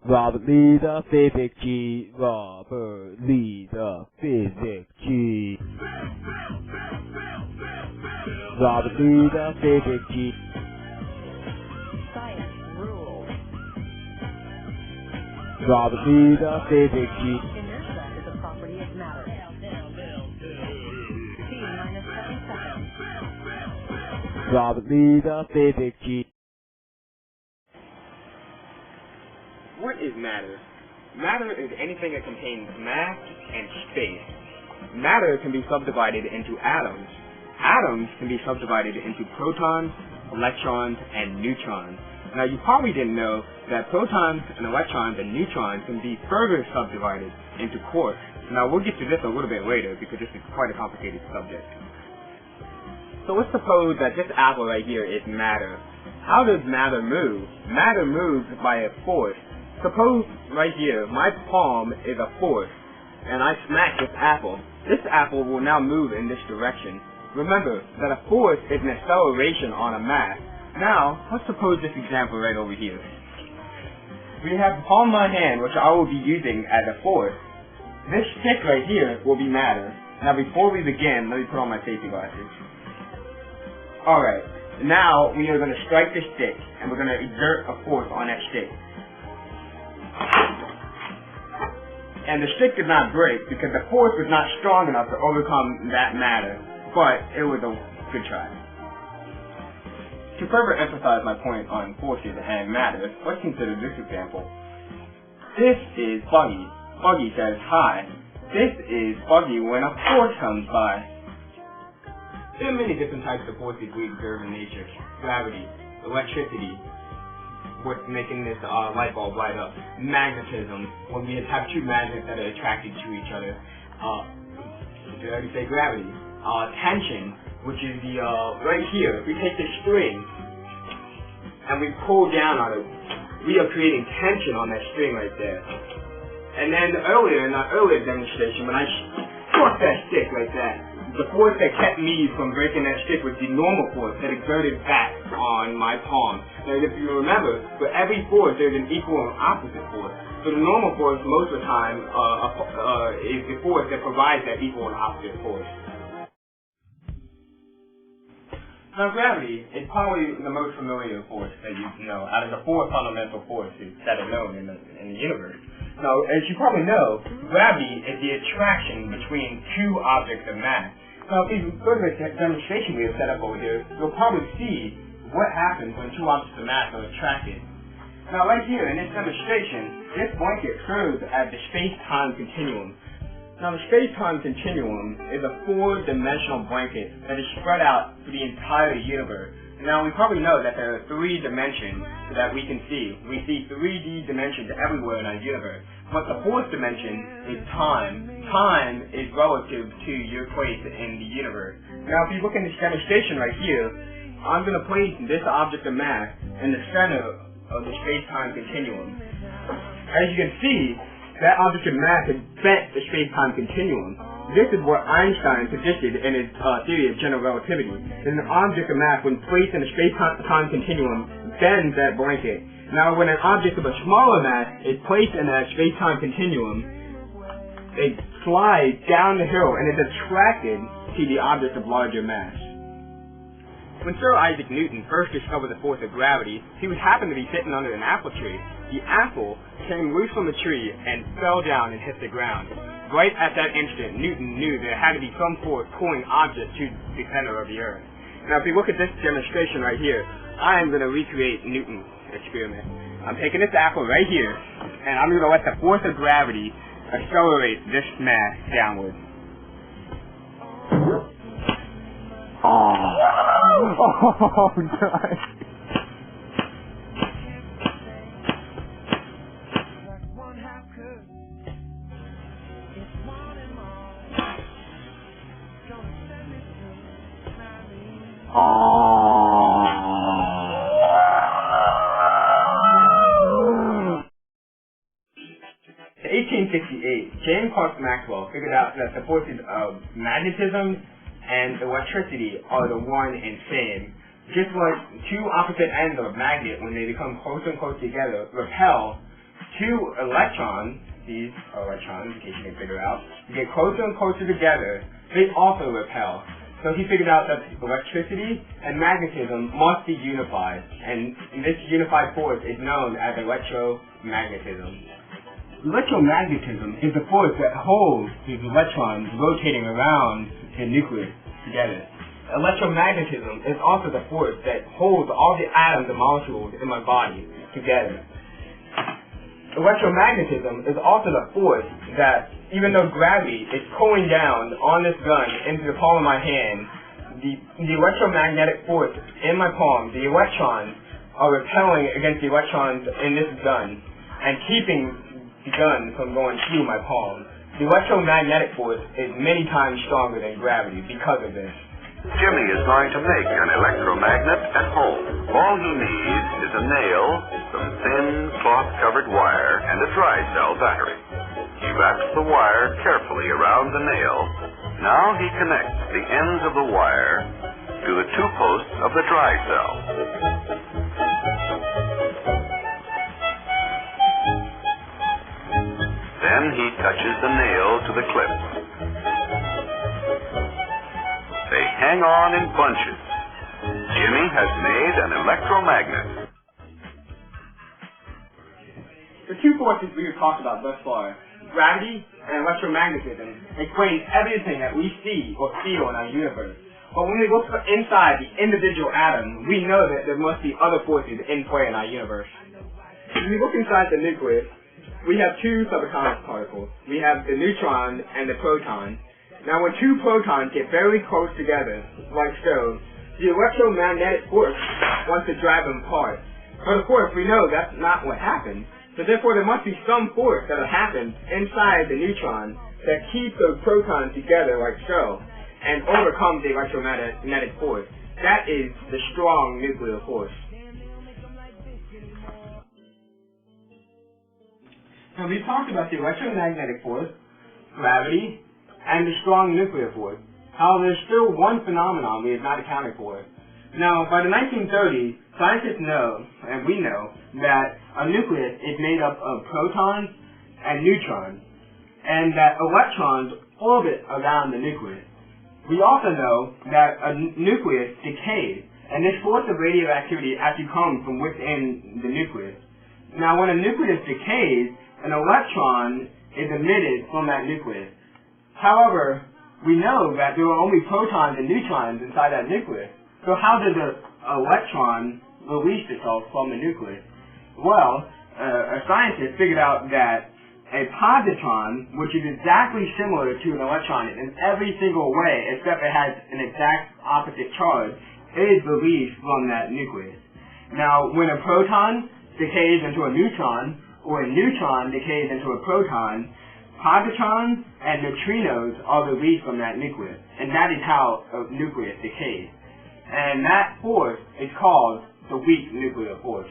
Robert Lee, the physics G. Robert Lee, the physics G. Robert Lee, the physics G. Science rules. Robert Lee, the physics G. Inertia is a property of matter. T minus 7 seconds. Robert Lee, the physics G. What is matter? Matter is anything that contains mass and space. Matter can be subdivided into atoms. Atoms can be subdivided into protons, electrons, and neutrons. Now, you probably didn't know that protons and electrons and neutrons can be further subdivided into quarks. Now, we'll get to this a little bit later because this is quite a complicated subject. So let's suppose that this apple right here is matter. How does matter move? Matter moves by a force. Suppose right here, my palm is a force, and I smack this apple. This apple will now move in this direction. Remember that a force is an acceleration on a mass. Now, let's suppose this example right over here. We have the palm of my hand, which I will be using as a force. This stick right here will be matter. Now, before we begin, let me put on my safety glasses. Alright, now we are going to strike the stick, and we're going to exert a force on that stick. And the stick did not break because the force was not strong enough to overcome that matter, but it was a good try. To further emphasize my point on forces and matter, let's consider this example. This is Buggy. Buggy says hi. This is Buggy when a force comes by. There are many different types of forces we observe in nature. Gravity, electricity, what's making this light bulb light up. Magnetism, when we have two magnets that are attracted to each other. Did I already say gravity? Tension, which is the, right here. If we take this string and we pull down on it, we are creating tension on that string right there. And then earlier, in our earlier demonstration, when I struck that stick like that, the force that kept me from breaking that stick was the normal force that exerted back on my palm. Now, if you remember, for every force, there's an equal and opposite force. So the normal force, most of the time, is the force that provides that equal and opposite force. Now, gravity is probably the most familiar force that you know out of the four fundamental forces that are known in the universe. Now, as you probably know, gravity is the attraction between two objects of mass. Now, if you go to the demonstration we have set up over here, you'll probably see what happens when two objects of mass are attracted. Now, right here in this demonstration, this blanket serves as the space-time continuum. Now, the space-time continuum is a four-dimensional blanket that is spread out for the entire universe. Now, we probably know that there are three dimensions that we can see. We see 3D dimensions everywhere in our universe. But the fourth dimension is time. Time is relative to your place in the universe. Now, if you look in this demonstration right here, I'm going to place this object of mass in the center of the space-time continuum. As you can see, that object of mass has bent the space-time continuum. This is what Einstein predicted in his theory of general relativity. An object of mass, when placed in a space-time continuum, bends that blanket. Now, when an object of a smaller mass is placed in that space-time continuum, it slides down the hill and is attracted to the object of larger mass. When Sir Isaac Newton first discovered the force of gravity, he happened to be sitting under an apple tree. The apple came loose from the tree and fell down and hit the ground. Right at that instant, Newton knew there had to be some force pulling objects to the center of the earth. Now, if you look at this demonstration right here, I am going to recreate Newton's experiment. I'm taking this apple right here, and I'm going to let the force of gravity accelerate this mass downward. Oh, God. In 1868, James Clerk Maxwell figured out that the forces of magnetism and electricity are the one and same. Just like two opposite ends of a magnet, when they become closer and closer together, repel two electrons, these are electrons, in case you can figure it out, get closer and closer together, they also repel. So he figured out that electricity and magnetism must be unified, and this unified force is known as electromagnetism. Electromagnetism is the force that holds these electrons rotating around the nucleus together. Electromagnetism is also the force that holds all the atoms and molecules in my body together. Electromagnetism is also the force that, even though gravity is pulling down on this gun into the palm of my hand, the electromagnetic force in my palm, the electrons are repelling against the electrons in this gun and keeping the gun from going through my palm. The electromagnetic force is many times stronger than gravity because of this. Jimmy is going to make an electromagnet at home. All he needs is a nail, some thin cloth-covered wire, and a dry cell battery. He wraps the wire carefully around the nail. Now he connects the ends of the wire to the two posts of the dry cell. Then he touches the nail to the clip. They hang on in bunches. Jimmy has made an electromagnet. The two forces we have talked about thus far, gravity and electromagnetism, explain everything that we see or feel in our universe. But when we look inside the individual atom, we know that there must be other forces in play in our universe. When we look inside the nucleus, we have two subatomic particles. We have the neutron and the proton. Now when two protons get very close together, like so, the electromagnetic force wants to drive them apart. But of course we know that's not what happens. So therefore there must be some force that happens inside the neutron that keeps those protons together like so, and overcomes the electromagnetic force. That is the strong nuclear force. Now we've talked about the electromagnetic force, gravity, and the strong nuclear force. However, there's still one phenomenon we have not accounted for. Now, by the 1930s, scientists know, and we know, that a nucleus is made up of protons and neutrons, and that electrons orbit around the nucleus. We also know that a nucleus decays, and this source of radioactivity actually comes from within the nucleus. Now, when a nucleus decays, an electron is emitted from that nucleus. However, we know that there are only protons and neutrons inside that nucleus. So how does an electron release itself from the nucleus? Well, a scientist figured out that a positron, which is exactly similar to an electron in every single way, except it has an exact opposite charge, is released from that nucleus. Now, when a proton decays into a neutron, or a neutron decays into a proton, positrons and neutrinos are released from that nucleus, and that is how a nucleus decays. And that force is called the weak nuclear force.